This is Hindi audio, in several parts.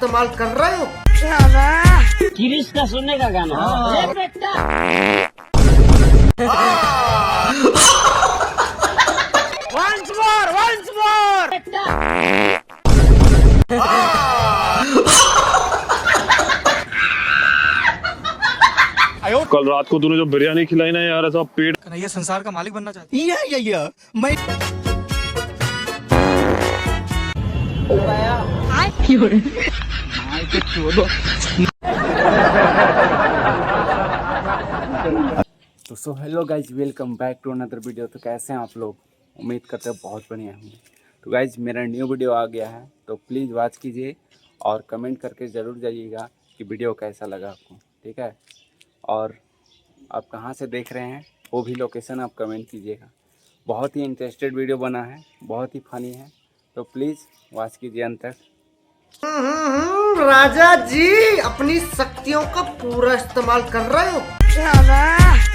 इस्तेमाल कर रहे हो। किरिश का सुनने का गाना Once more। कल रात को तूने जो बिरयानी खिलाई ना यार, ऐसा पेट ये संसार का मालिक बनना चाहती है। मैं तो so hello guys, welcome back to another video. तो कैसे हैं आप लोग? उम्मीद करते हैं बहुत बढ़िया होंगे। तो गाइज मेरा न्यू वीडियो आ गया है, तो प्लीज़ वॉच कीजिए और कमेंट करके ज़रूर जाइएगा कि वीडियो कैसा लगा आपको, ठीक है। और आप कहाँ से देख रहे हैं वो भी लोकेशन आप कमेंट कीजिएगा। बहुत ही इंटरेस्टेड वीडियो बना है, बहुत ही फनी है, तो प्लीज़ वॉच कीजिए अंत तक। राजा जी अपनी शक्तियों का पूरा इस्तेमाल कर रहे हो।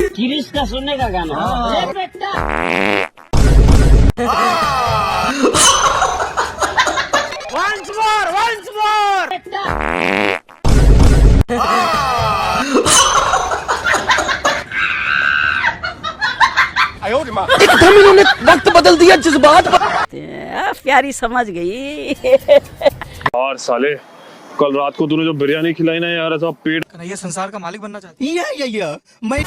किरिश का सुनने का गाना Once more। एकदम इन्होंने वक्त बदल दिया जज्बात। प्यारी समझ गई। यार साले, कल रात को तूने जो बिरयानी खिलाई ना यार, ऐसा पेट ये संसार का मालिक बनना चाहती है। मैं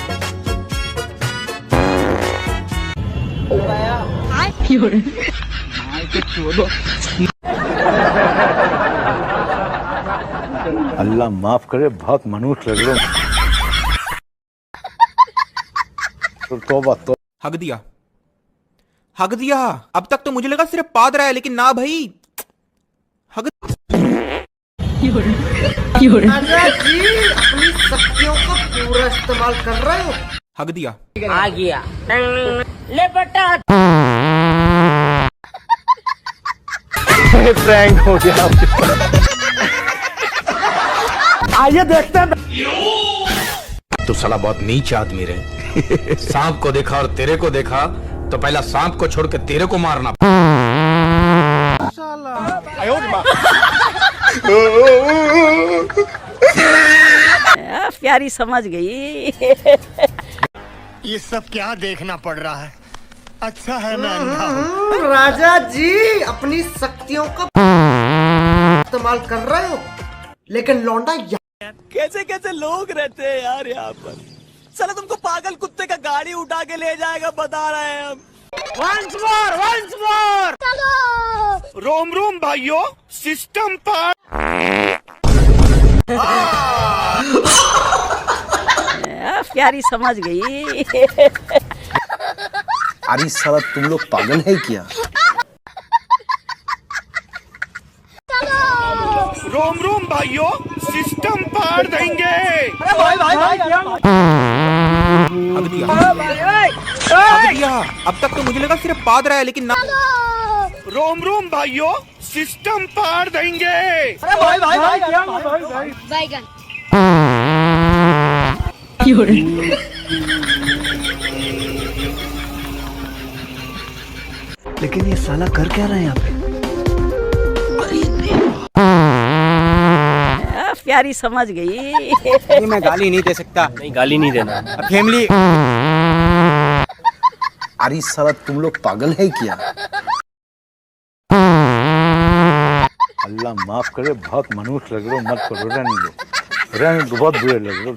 अल्लाह माफ करे, बहुत मनुष्य लग रहे हो। तौबा तो हक दिया। अब तक तो मुझे लगा सिर्फ पाद रहा है, लेकिन ना भाई, हक राजा जी अपनी शक्तियों का पूरा इस्तेमाल कर रहे हो। हक दिया। आ गया ले बटा। प्रैंक हो गया। आइए देखते हैं। तू साला बहुत नीच आदमी रहे। सांप को देखा और तेरे को देखा तो पहला सांप को छोड़ के तेरे को मारना। प्यारी समझ गई। ये सब क्या देखना पड़ रहा है? अच्छा है मैं अंधा हूं। राजा जी अपनी शक्तियों का इस्तेमाल कर रहे हो, लेकिन लौंडा कैसे कैसे लोग रहते हैं यार यहाँ पर। चलो तुमको पागल कुत्ते का गाड़ी उठा के ले जाएगा, बता रहे हैं हम। Once more। रोम रोम भाइयों, सिस्टम पर प्यारी समझ गई। अरे साला तुम लोग पागल है क्या? रोम रोम भाइयों, सिस्टम पार देंगे। हक दिया। अब तक तो मुझे लगा सिर्फ पाद रहा है, लेकिन ना। रोम रोम भाइयों, सिस्टम पार देंगे। लेकिन ये साला कर क्या रहे हैं यहाँ पे? प्यारी समझ गई। मैं गाली नहीं दे सकता। नहीं, गाली नहीं देना। फैमिली अरे साला तुम लोग पागल है क्या? अल्लाह माफ करे, बहुत मनुष्य लग रहे हो। मत करो, रहने दो, बहुत बुरे लग रहे हो।